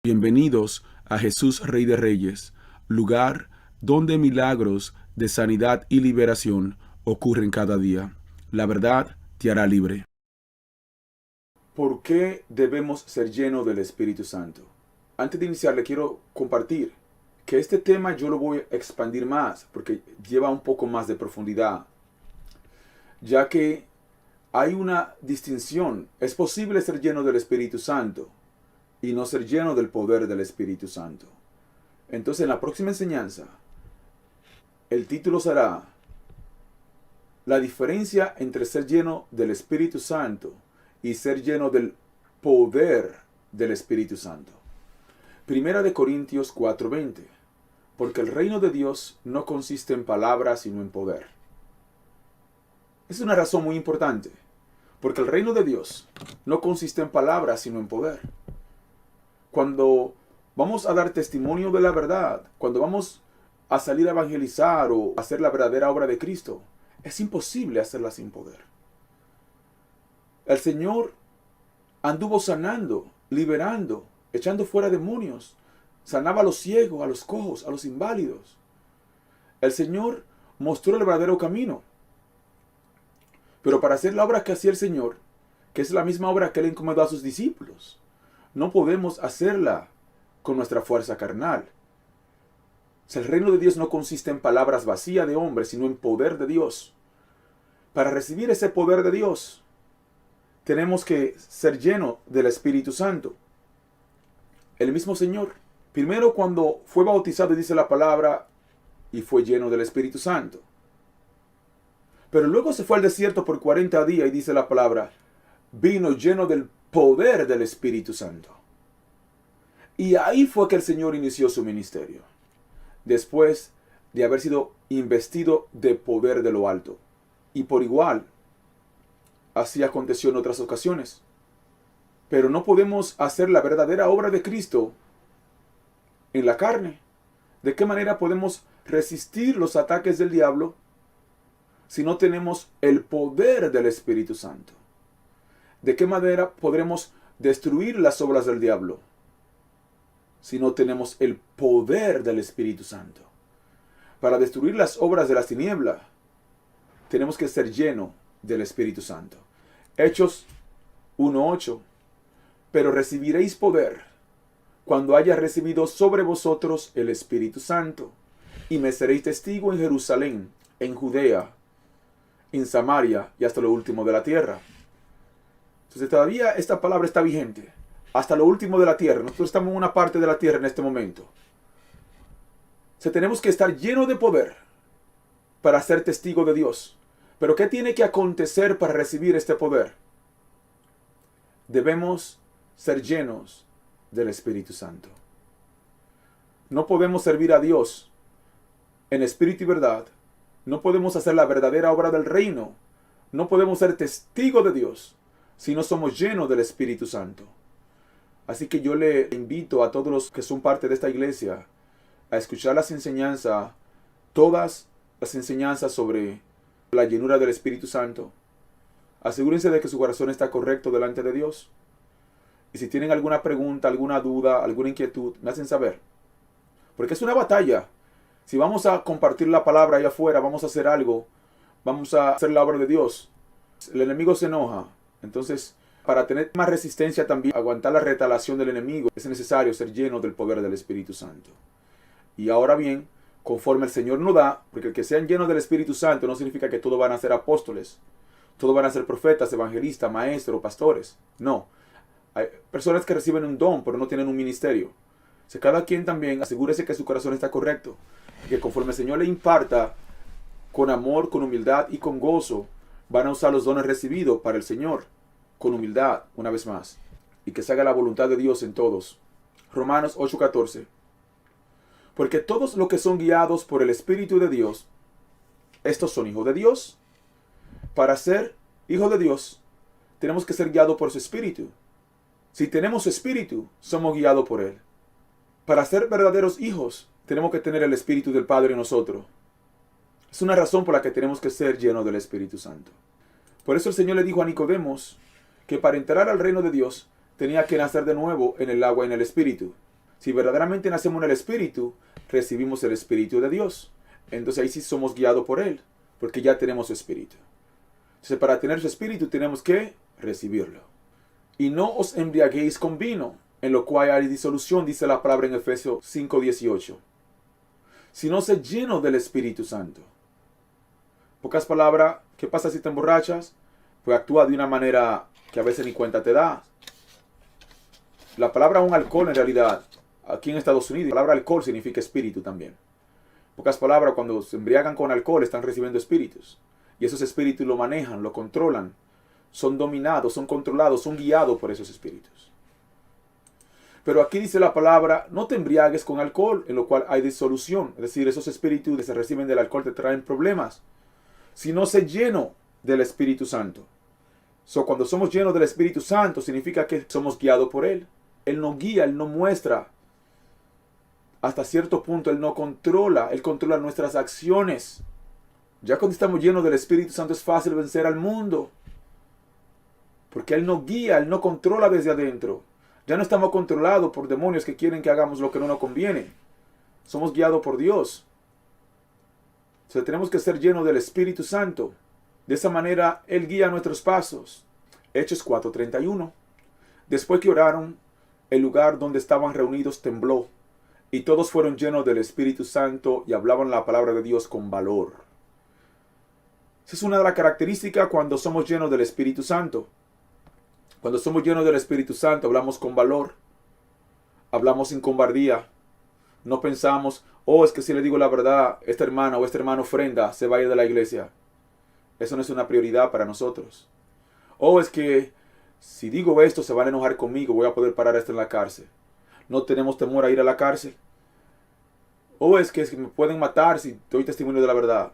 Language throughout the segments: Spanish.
Bienvenidos a Jesús Rey de Reyes, lugar donde milagros de sanidad y liberación ocurren cada día. La verdad te hará libre. ¿Por qué debemos ser llenos del Espíritu Santo? Antes de iniciar, le quiero compartir que este tema yo lo voy a expandir más porque lleva un poco más de profundidad, ya que hay una distinción. Es posible ser lleno del Espíritu Santo y no ser lleno del poder del Espíritu Santo. Entonces, en la próxima enseñanza, el título será la diferencia entre ser lleno del Espíritu Santo y ser lleno del poder del Espíritu Santo. Primera de Corintios 4:20. Porque el reino de Dios no consiste en palabras, sino en poder. Es una razón muy importante. Porque el reino de Dios no consiste en palabras, sino en poder. Cuando vamos a dar testimonio de la verdad, cuando vamos a salir a evangelizar o a hacer la verdadera obra de Cristo, es imposible hacerla sin poder. El Señor anduvo sanando, liberando, echando fuera demonios. Sanaba a los ciegos, a los cojos, a los inválidos. El Señor mostró el verdadero camino. Pero para hacer la obra que hacía el Señor, que es la misma obra que Él encomendó a sus discípulos, no podemos hacerla con nuestra fuerza carnal. O sea, el reino de Dios no consiste en palabras vacías de hombres, sino en poder de Dios. Para recibir ese poder de Dios, tenemos que ser llenos del Espíritu Santo. El mismo Señor, primero cuando fue bautizado, dice la palabra, y fue lleno del Espíritu Santo. Pero luego se fue al desierto por 40 días y dice la palabra, vino lleno del poder del Espíritu Santo. Y ahí fue que el Señor inició su ministerio, después de haber sido investido de poder de lo alto. Y por igual, así aconteció en otras ocasiones. Pero no podemos hacer la verdadera obra de Cristo en la carne. ¿De qué manera podemos resistir los ataques del diablo si no tenemos el poder del Espíritu Santo? ¿De qué manera podremos destruir las obras del diablo si no tenemos el poder del Espíritu Santo? Para destruir las obras de las tinieblas, tenemos que ser llenos del Espíritu Santo. Hechos 1:8. Pero recibiréis poder cuando haya recibido sobre vosotros el Espíritu Santo, y me seréis testigo en Jerusalén, en Judea, en Samaria y hasta lo último de la tierra. Entonces todavía esta palabra está vigente. Hasta lo último de la tierra. Nosotros estamos en una parte de la tierra en este momento. O sea, tenemos que estar llenos de poder para ser testigo de Dios. Pero ¿qué tiene que acontecer para recibir este poder? Debemos ser llenos del Espíritu Santo. No podemos servir a Dios en espíritu y verdad. No podemos hacer la verdadera obra del reino. No podemos ser testigos de Dios si no somos llenos del Espíritu Santo. Así que yo le invito a todos los que son parte de esta iglesia a escuchar las enseñanzas, todas las enseñanzas sobre la llenura del Espíritu Santo. Asegúrense de que su corazón está correcto delante de Dios. Y si tienen alguna pregunta, alguna duda, alguna inquietud, me hacen saber. Porque es una batalla. Si vamos a compartir la palabra allá afuera, vamos a hacer algo, vamos a hacer la obra de Dios, el enemigo se enoja. Entonces, para tener más resistencia también, aguantar la retaliación del enemigo, es necesario ser lleno del poder del Espíritu Santo. Y ahora bien, conforme el Señor nos da, porque el que sean llenos del Espíritu Santo no significa que todos van a ser apóstoles, todos van a ser profetas, evangelistas, maestros, pastores. No. Hay personas que reciben un don, pero no tienen un ministerio. O sea, cada quien también asegúrese que su corazón está correcto. Y que conforme el Señor le imparta, con amor, con humildad y con gozo, van a usar los dones recibidos para el Señor, con humildad, una vez más. Y que se haga la voluntad de Dios en todos. Romanos 8:14. Porque todos los que son guiados por el Espíritu de Dios, estos son hijos de Dios. Para ser hijos de Dios, tenemos que ser guiados por su Espíritu. Si tenemos su Espíritu, somos guiados por Él. Para ser verdaderos hijos, tenemos que tener el Espíritu del Padre en nosotros. Es una razón por la que tenemos que ser llenos del Espíritu Santo. Por eso el Señor le dijo a Nicodemos que para entrar al reino de Dios tenía que nacer de nuevo en el agua y en el Espíritu. Si verdaderamente nacemos en el Espíritu, recibimos el Espíritu de Dios. Entonces ahí sí somos guiados por Él, porque ya tenemos su Espíritu. Entonces para tener su Espíritu tenemos que recibirlo. Y no os embriaguéis con vino, en lo cual hay disolución, dice la palabra en Efesios 5:18. Sino sed lleno del Espíritu Santo. Pocas palabras, ¿qué pasa si te emborrachas? Pues actúa de una manera que a veces ni cuenta te das. La palabra un alcohol en realidad, aquí en Estados Unidos, la palabra alcohol significa espíritu también. Pocas palabras, cuando se embriagan con alcohol están recibiendo espíritus. Y esos espíritus lo manejan, lo controlan. Son dominados, son controlados, son guiados por esos espíritus. Pero aquí dice la palabra, no te embriagues con alcohol, en lo cual hay disolución. Es decir, esos espíritus que se reciben del alcohol te traen problemas. Sino sé lleno del Espíritu Santo. Cuando somos llenos del Espíritu Santo, significa que somos guiados por Él. Él nos guía, Él nos muestra. Hasta cierto punto Él nos controla, Él controla nuestras acciones. Ya cuando estamos llenos del Espíritu Santo es fácil vencer al mundo. Porque Él nos guía, Él nos controla desde adentro. Ya no estamos controlados por demonios que quieren que hagamos lo que no nos conviene. Somos guiados por Dios. Tenemos que ser llenos del Espíritu Santo. De esa manera Él guía nuestros pasos. Hechos 4:31. Después que oraron, el lugar donde estaban reunidos tembló, y todos fueron llenos del Espíritu Santo y hablaban la palabra de Dios con valor. Esa es una de las características cuando somos llenos del Espíritu Santo. Cuando somos llenos del Espíritu Santo hablamos con valor, hablamos sin cobardía. No pensamos, es que si le digo la verdad, esta hermana o este hermano ofrenda, se va a ir de la iglesia. Eso no es una prioridad para nosotros. Es que si digo esto se van a enojar conmigo, voy a poder parar esto en la cárcel. No tenemos temor a ir a la cárcel. Es que me pueden matar si doy testimonio de la verdad.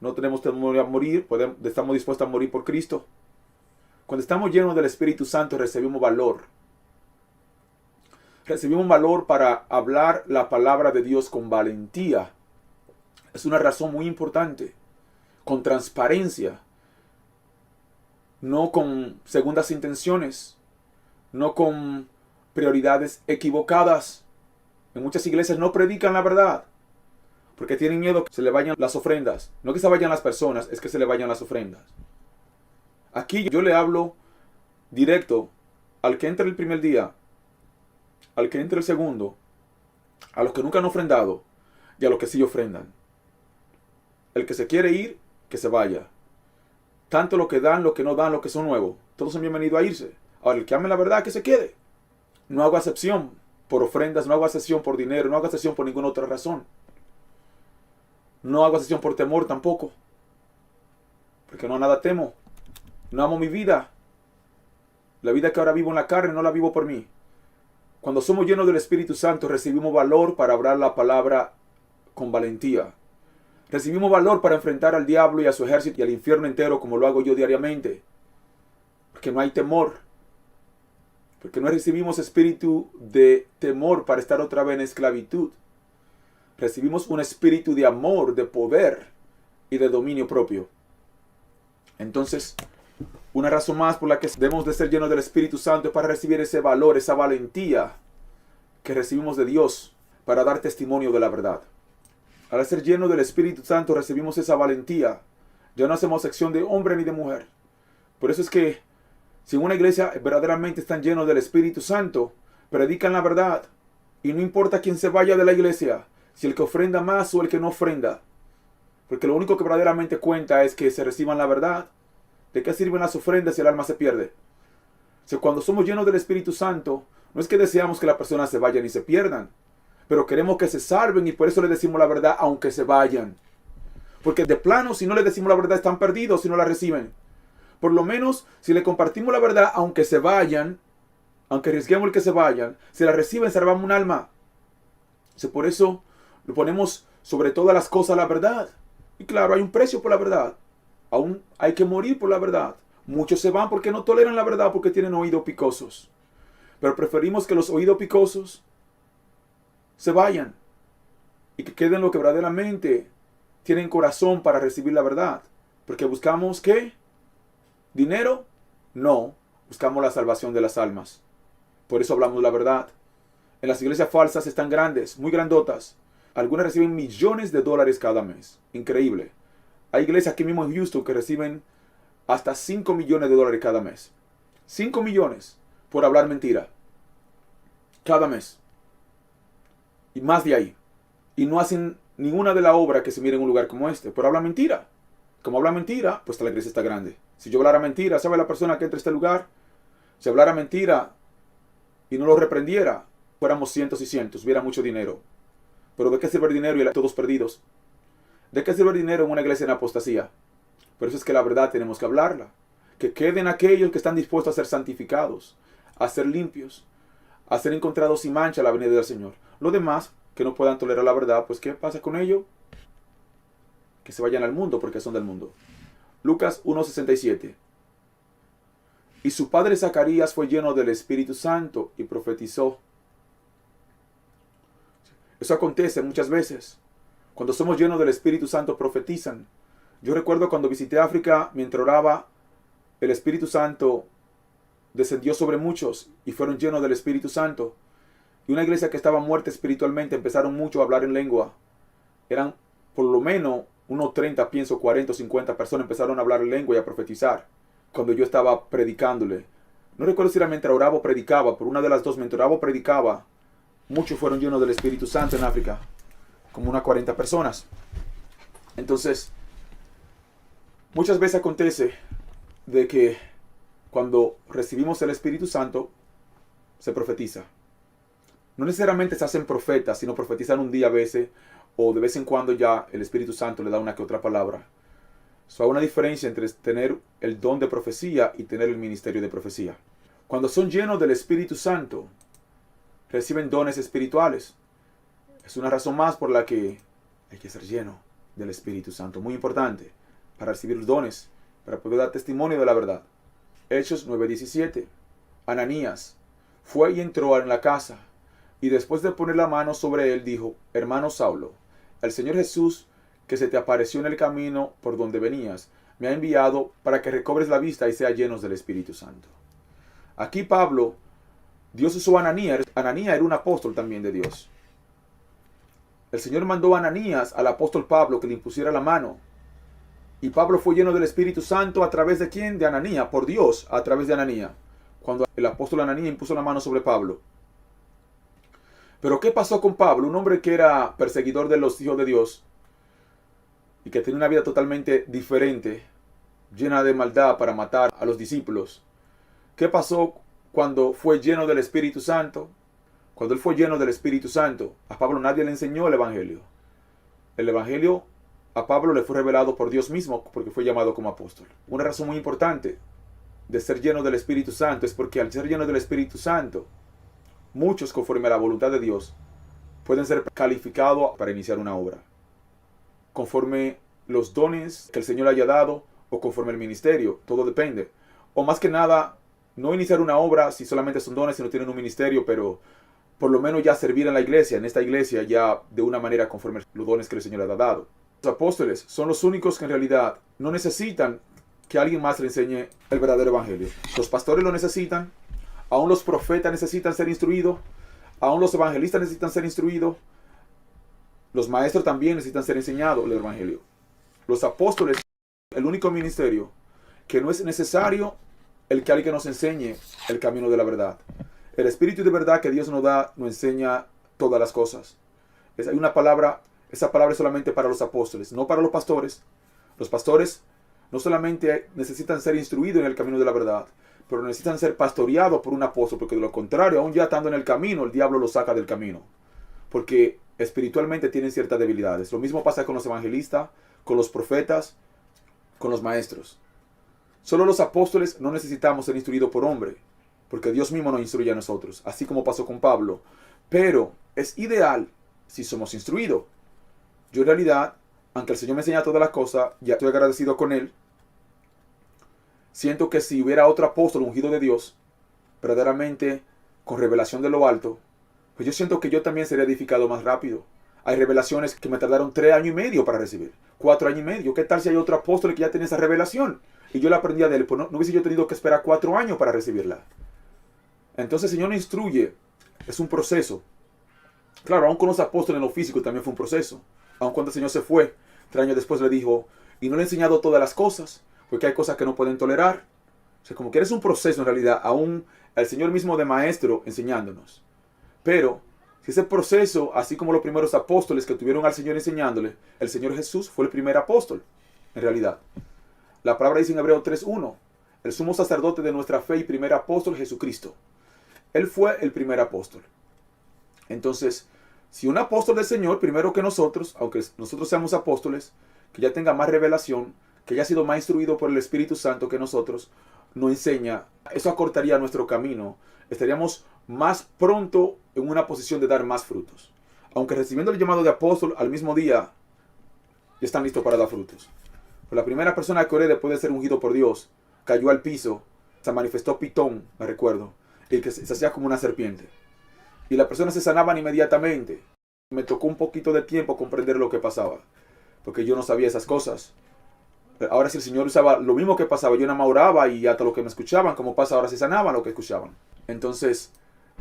No tenemos temor a morir, estamos dispuestos a morir por Cristo. Cuando estamos llenos del Espíritu Santo recibimos valor. Recibimos valor para hablar la palabra de Dios con valentía. Es una razón muy importante. Con transparencia. No con segundas intenciones. No con prioridades equivocadas. En muchas iglesias no predican la verdad. Porque tienen miedo que se le vayan las ofrendas. No que se vayan las personas, es que se le vayan las ofrendas. Aquí yo le hablo directo al que entre el primer día, al que entre el segundo, a los que nunca han ofrendado y a los que sí ofrendan. El que se quiere ir, que se vaya. Tanto lo que dan, lo que no dan, lo que son nuevos. Todos son bienvenidos a irse. Ahora, el que ame la verdad, que se quede. No hago excepción por ofrendas, no hago excepción por dinero, no hago excepción por ninguna otra razón. No hago excepción por temor tampoco. Porque no a nada temo. No amo mi vida. La vida que ahora vivo en la carne no la vivo por mí. Cuando somos llenos del Espíritu Santo recibimos valor para hablar la palabra con valentía. Recibimos valor para enfrentar al diablo y a su ejército y al infierno entero como lo hago yo diariamente. Porque no hay temor. Porque no recibimos espíritu de temor para estar otra vez en esclavitud. Recibimos un espíritu de amor, de poder y de dominio propio. Entonces, una razón más por la que debemos de ser llenos del Espíritu Santo es para recibir ese valor, esa valentía que recibimos de Dios para dar testimonio de la verdad. Al ser llenos del Espíritu Santo recibimos esa valentía. Ya no hacemos sección de hombre ni de mujer. Por eso es que si en una iglesia verdaderamente están llenos del Espíritu Santo, predican la verdad. Y no importa quién se vaya de la iglesia, si el que ofrenda más o el que no ofrenda. Porque lo único que verdaderamente cuenta es que se reciban la verdad. ¿De qué sirven las ofrendas si el alma se pierde? Cuando somos llenos del Espíritu Santo, no es que deseamos que las personas se vayan y se pierdan, pero queremos que se salven y por eso les decimos la verdad aunque se vayan. Porque de plano, si no les decimos la verdad, están perdidos si no la reciben. Por lo menos, si le compartimos la verdad aunque se vayan, aunque arriesguemos el que se vayan, si la reciben, salvamos un alma. Por eso lo ponemos sobre todas las cosas la verdad. Y claro, hay un precio por la verdad. Aún hay que morir por la verdad. Muchos se van porque no toleran la verdad porque tienen oídos picosos. Pero preferimos que los oídos picosos se vayan y que queden los que verdaderamente tienen corazón para recibir la verdad. Porque buscamos ¿qué? ¿Dinero? No, buscamos la salvación de las almas. Por eso hablamos la verdad. en las iglesias falsas están grandes, muy grandotas. Algunas reciben millones de dólares cada mes. Increíble. Hay iglesias aquí mismo en Houston que reciben hasta 5 millones de dólares cada mes. 5 millones por hablar mentira. Cada mes. Y más de ahí. Y no hacen ninguna de la obra que se mire en un lugar como este. Por hablar mentira. Como habla mentira, pues la iglesia está grande. Si yo hablara mentira, ¿sabe la persona que entra a este lugar? Si hablara mentira y no lo reprendiera, fuéramos cientos y cientos, hubiera mucho dinero. Pero ¿de qué sirve el dinero y todos perdidos? ¿De qué sirve el dinero en una iglesia en apostasía? Por eso es que la verdad tenemos que hablarla. Que queden aquellos que están dispuestos a ser santificados, a ser limpios, a ser encontrados sin mancha a la venida del Señor. Los demás, que no puedan tolerar la verdad, pues ¿qué pasa con ellos? Que se vayan al mundo porque son del mundo. Lucas 1:67. Y su padre Zacarías fue lleno del Espíritu Santo y profetizó. Eso acontece muchas veces. Cuando somos llenos del Espíritu Santo, profetizan. Yo recuerdo cuando visité África, mientras oraba, el Espíritu Santo descendió sobre muchos y fueron llenos del Espíritu Santo. Y una iglesia que estaba muerta espiritualmente empezaron mucho a hablar en lengua. Eran por lo menos unos 30, pienso 40 o 50 personas empezaron a hablar en lengua y a profetizar. Cuando yo estaba predicándole. No recuerdo si era mientras oraba o predicaba, por una de las dos, mientras oraba o predicaba, muchos fueron llenos del Espíritu Santo en África. Como unas 40 personas. Entonces, muchas veces acontece de que cuando recibimos el Espíritu Santo, se profetiza. No necesariamente se hacen profetas, sino profetizan un día a veces, o de vez en cuando ya el Espíritu Santo le da una que otra palabra. Hay una diferencia entre tener el don de profecía y tener el ministerio de profecía. Cuando son llenos del Espíritu Santo, reciben dones espirituales. Es una razón más por la que hay que ser lleno del Espíritu Santo. Muy importante para recibir los dones, para poder dar testimonio de la verdad. Hechos 9:17. Ananías fue y entró en la casa, y después de poner la mano sobre él, dijo: hermano Saulo, el Señor Jesús, que se te apareció en el camino por donde venías, me ha enviado para que recobres la vista y seas llenos del Espíritu Santo. Aquí Pablo, Dios usó a Ananías. Ananías era un apóstol también de Dios. El Señor mandó a Ananías, al apóstol Pablo, que le impusiera la mano. Y Pablo fue lleno del Espíritu Santo ¿a través de quién? De Ananías, por Dios, a través de Ananías. Cuando el apóstol Ananías impuso la mano sobre Pablo. Pero ¿qué pasó con Pablo? Un hombre que era perseguidor de los hijos de Dios y que tenía una vida totalmente diferente, llena de maldad para matar a los discípulos. ¿Qué pasó cuando fue lleno del Espíritu Santo? Cuando él fue lleno del Espíritu Santo, a Pablo nadie le enseñó el Evangelio. El Evangelio a Pablo le fue revelado por Dios mismo porque fue llamado como apóstol. Una razón muy importante de ser lleno del Espíritu Santo es porque al ser lleno del Espíritu Santo, muchos, conforme a la voluntad de Dios, pueden ser calificados para iniciar una obra. Conforme los dones que el Señor haya dado o conforme el ministerio, todo depende. O más que nada, no iniciar una obra si solamente son dones y no tienen un ministerio, pero por lo menos ya servir en la iglesia, en esta iglesia, ya de una manera conforme los dones que el Señor ha dado. Los apóstoles son los únicos que en realidad no necesitan que alguien más le enseñe el verdadero evangelio. Los pastores lo necesitan, aún los profetas necesitan ser instruidos, aún los evangelistas necesitan ser instruidos, los maestros también necesitan ser enseñados el evangelio. Los apóstoles, el único ministerio que no es necesario el que alguien nos enseñe el camino de la verdad. El Espíritu de verdad que Dios nos da nos enseña todas las cosas. Hay una palabra, esa palabra es solamente para los apóstoles, no para los pastores. Los pastores no solamente necesitan ser instruidos en el camino de la verdad, pero necesitan ser pastoreados por un apóstol, porque de lo contrario, aún ya estando en el camino, el diablo los saca del camino. Porque espiritualmente tienen ciertas debilidades. Lo mismo pasa con los evangelistas, con los profetas, con los maestros. Solo los apóstoles no necesitamos ser instruidos por hombre, porque Dios mismo nos instruye a nosotros, así como pasó con Pablo. Pero es ideal si somos instruidos. Yo en realidad, aunque el Señor me enseña todas las cosas, ya estoy agradecido con Él. Siento que si hubiera otro apóstol ungido de Dios, verdaderamente con revelación de lo alto, pues yo siento que yo también sería edificado más rápido. Hay revelaciones que me tardaron 3 años y medio para recibir, 4 años y medio. ¿Qué tal si hay otro apóstol que ya tiene esa revelación? Y yo la aprendí de él, pues no hubiese yo tenido que esperar 4 años para recibirla. Entonces el Señor nos instruye Es un proceso. Claro, aún con los apóstoles en lo físico también fue un proceso. Aun cuando el Señor se fue, 3 años después le dijo, y no le he enseñado todas las cosas, porque hay cosas que no pueden tolerar. O sea, como que es un proceso en realidad, aún el Señor mismo de maestro enseñándonos. Pero, si ese proceso, así como los primeros apóstoles que tuvieron al Señor enseñándole, el Señor Jesús fue el primer apóstol, en realidad. La palabra dice en Hebreo 3:1, el sumo sacerdote de nuestra fe y primer apóstol, Jesucristo. Él fue el primer apóstol. Entonces, si un apóstol del Señor, primero que nosotros, aunque nosotros seamos apóstoles, que ya tenga más revelación, que haya sido más instruido por el Espíritu Santo que nosotros, nos enseña, eso acortaría nuestro camino. Estaríamos más pronto en una posición de dar más frutos. Aunque recibiendo el llamado de apóstol al mismo día, ya están listos para dar frutos. Pero la primera persona que oré después de ser ungido por Dios, cayó al piso, se manifestó Pitón, me recuerdo, y que se hacía como una serpiente. Y las personas se sanaban inmediatamente. Me tocó un poquito de tiempo comprender lo que pasaba, porque yo no sabía esas cosas. Pero ahora si el Señor usaba lo mismo que pasaba, yo nada más oraba y hasta lo que me escuchaban, como pasa ahora, se sanaban lo que escuchaban. Entonces,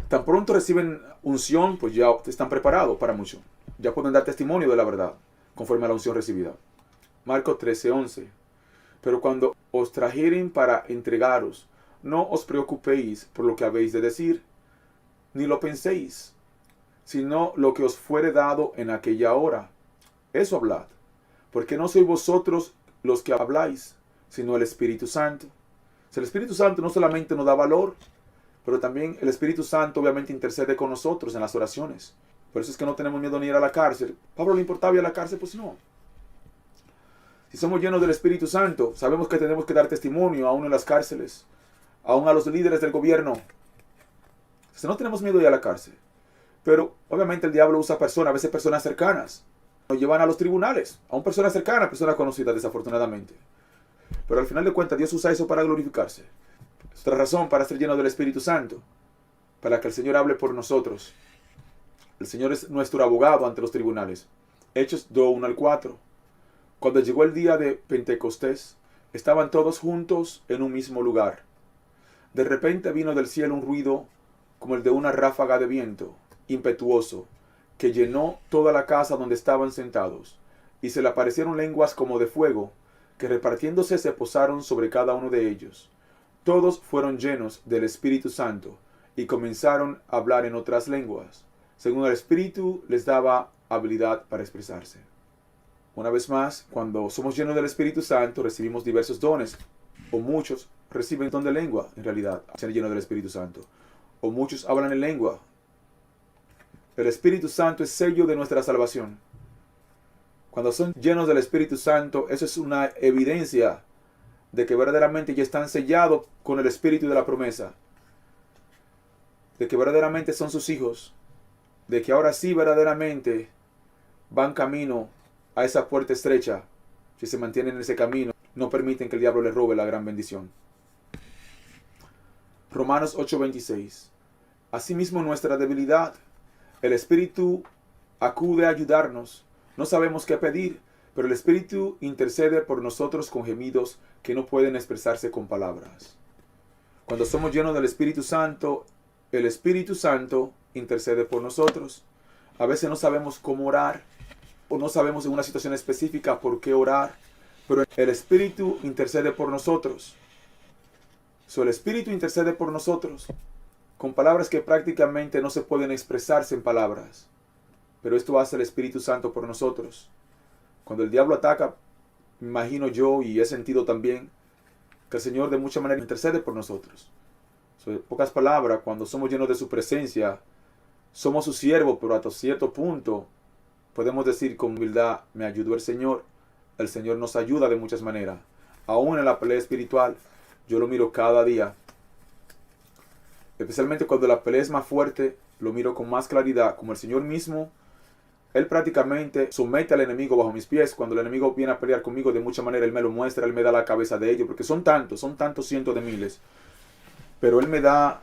tan pronto reciben unción, pues ya están preparados para mucho. Ya pueden dar testimonio de la verdad, conforme a la unción recibida. Marcos 13:11. Pero cuando os trajeren para entregaros, no os preocupéis por lo que habéis de decir, ni lo penséis, sino lo que os fuere dado en aquella hora. Eso hablad, porque no sois vosotros los que habláis, sino el Espíritu Santo. El Espíritu Santo no solamente nos da valor, pero también el Espíritu Santo obviamente intercede con nosotros en las oraciones. Por eso es que no tenemos miedo ni ir a la cárcel. ¿Pablo le importaba ir a la cárcel? Pues no. Si somos llenos del Espíritu Santo, sabemos que tenemos que dar testimonio aún en las cárceles, aún a los líderes del gobierno. O sea, no tenemos miedo de ir a la cárcel. Pero obviamente el diablo usa personas, a veces personas cercanas. Nos llevan a los tribunales, aún personas cercanas, personas conocidas desafortunadamente. Pero al final de cuentas Dios usa eso para glorificarse. Es otra razón para ser lleno del Espíritu Santo, para que el Señor hable por nosotros. El Señor es nuestro abogado ante los tribunales. Hechos 2:1-4. Cuando llegó el día de Pentecostés, estaban todos juntos en un mismo lugar. De repente vino del cielo un ruido como el de una ráfaga de viento impetuoso, que llenó toda la casa donde estaban sentados, y se le aparecieron lenguas como de fuego, que repartiéndose se posaron sobre cada uno de ellos. Todos fueron llenos del Espíritu Santo, y comenzaron a hablar en otras lenguas, según el Espíritu les daba habilidad para expresarse. Una vez más, cuando somos llenos del Espíritu Santo, recibimos diversos dones, o muchos reciben don de lengua, en realidad, ser llenos del Espíritu Santo, o muchos hablan en lengua. El Espíritu Santo es sello de nuestra salvación. Cuando son llenos del Espíritu Santo, eso es una evidencia de que verdaderamente ya están sellados con el Espíritu de la promesa, de que verdaderamente son sus hijos, de que ahora sí verdaderamente van camino a esa puerta estrecha. Si se mantienen en ese camino, no permiten que el diablo les robe la gran bendición. Romanos 8:26. Asimismo, nuestra debilidad, el Espíritu acude a ayudarnos. No sabemos qué pedir, pero el Espíritu intercede por nosotros con gemidos que no pueden expresarse con palabras. Cuando somos llenos del Espíritu Santo, el Espíritu Santo intercede por nosotros. A veces no sabemos cómo orar, o no sabemos en una situación específica por qué orar, pero el Espíritu intercede por nosotros. El Espíritu intercede por nosotros con palabras que prácticamente no se pueden expresarse en palabras. Pero esto hace el Espíritu Santo por nosotros. Cuando el diablo ataca, me imagino yo y he sentido también que el Señor de muchas maneras intercede por nosotros. En pocas palabras, cuando somos llenos de su presencia, somos sus siervos, pero hasta cierto punto podemos decir con humildad, me ayudó el Señor. El Señor nos ayuda de muchas maneras. Aún en la pelea espiritual, yo lo miro cada día. Especialmente cuando la pelea es más fuerte, lo miro con más claridad, como el Señor mismo. Él prácticamente somete al enemigo bajo mis pies. Cuando el enemigo viene a pelear conmigo, de mucha manera Él me lo muestra, Él me da la cabeza de ellos, porque son tantos cientos de miles. Pero Él me da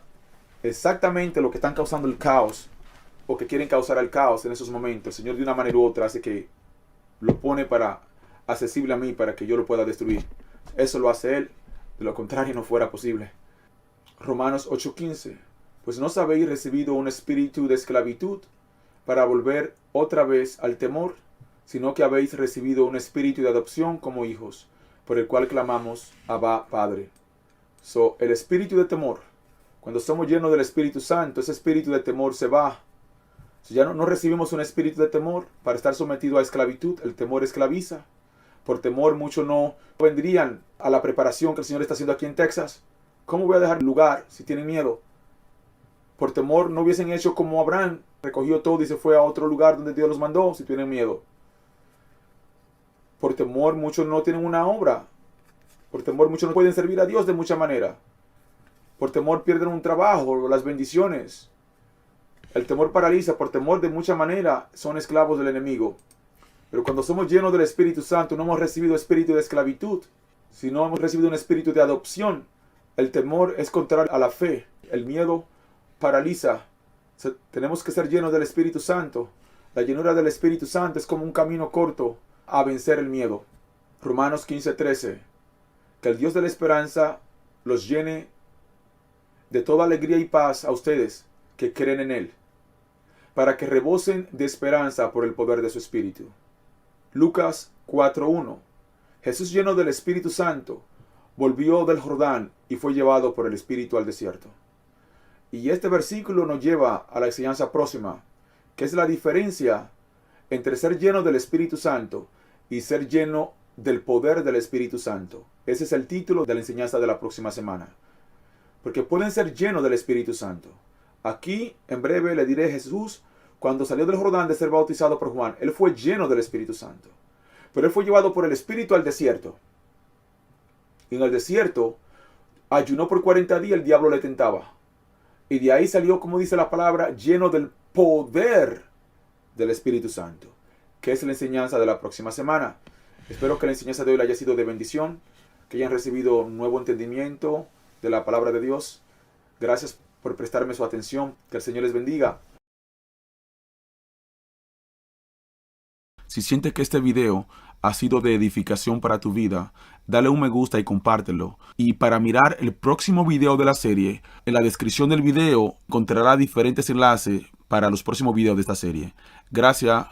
exactamente lo que están causando el caos, o que quieren causar el caos en esos momentos. El Señor de una manera u otra hace que lo pone accesible a mí, para que yo lo pueda destruir. Eso lo hace Él, de lo contrario no fuera posible. Romanos 8:15. Pues no habéis recibido un espíritu de esclavitud para volver otra vez al temor, sino que habéis recibido un espíritu de adopción como hijos, por el cual clamamos, Abba, Padre. El espíritu de temor, cuando somos llenos del Espíritu Santo, ese espíritu de temor se va. Ya no recibimos un espíritu de temor para estar sometido a esclavitud. El temor esclaviza. Por temor muchos no vendrían a la preparación que el Señor está haciendo aquí en Texas. ¿Cómo voy a dejar lugar si tienen miedo? Por temor no hubiesen hecho como Abraham, recogió todo y se fue a otro lugar donde Dios los mandó si tienen miedo. Por temor muchos no tienen una obra. Por temor muchos no pueden servir a Dios de mucha manera. Por temor pierden un trabajo, las bendiciones. El temor paraliza. Por temor de mucha manera son esclavos del enemigo. Pero cuando somos llenos del Espíritu Santo, no hemos recibido espíritu de esclavitud, sino hemos recibido un espíritu de adopción. El temor es contrario a la fe. El miedo paraliza. Tenemos que ser llenos del Espíritu Santo. La llenura del Espíritu Santo es como un camino corto a vencer el miedo. Romanos 15:13. Que el Dios de la esperanza los llene de toda alegría y paz a ustedes que creen en Él, para que rebosen de esperanza por el poder de su Espíritu. Lucas 4:1. Jesús, lleno del Espíritu Santo, volvió del Jordán y fue llevado por el Espíritu al desierto. Y este versículo nos lleva a la enseñanza próxima, que es la diferencia entre ser lleno del Espíritu Santo y ser lleno del poder del Espíritu Santo. Ese es el título de la enseñanza de la próxima semana. Porque pueden ser llenos del Espíritu Santo. Aquí, en breve, le diré: Jesús, cuando salió del Jordán de ser bautizado por Juan, Él fue lleno del Espíritu Santo. Pero Él fue llevado por el Espíritu al desierto. Y en el desierto, ayunó por 40 días, el diablo le tentaba. Y de ahí salió, como dice la palabra, lleno del poder del Espíritu Santo, que es la enseñanza de la próxima semana. Espero que la enseñanza de hoy le haya sido de bendición, que hayan recibido un nuevo entendimiento de la palabra de Dios. Gracias por prestarme su atención. Que el Señor les bendiga. Si sientes que este video ha sido de edificación para tu vida, dale un me gusta y compártelo. Y para mirar el próximo video de la serie, en la descripción del video encontrará diferentes enlaces para los próximos videos de esta serie. Gracias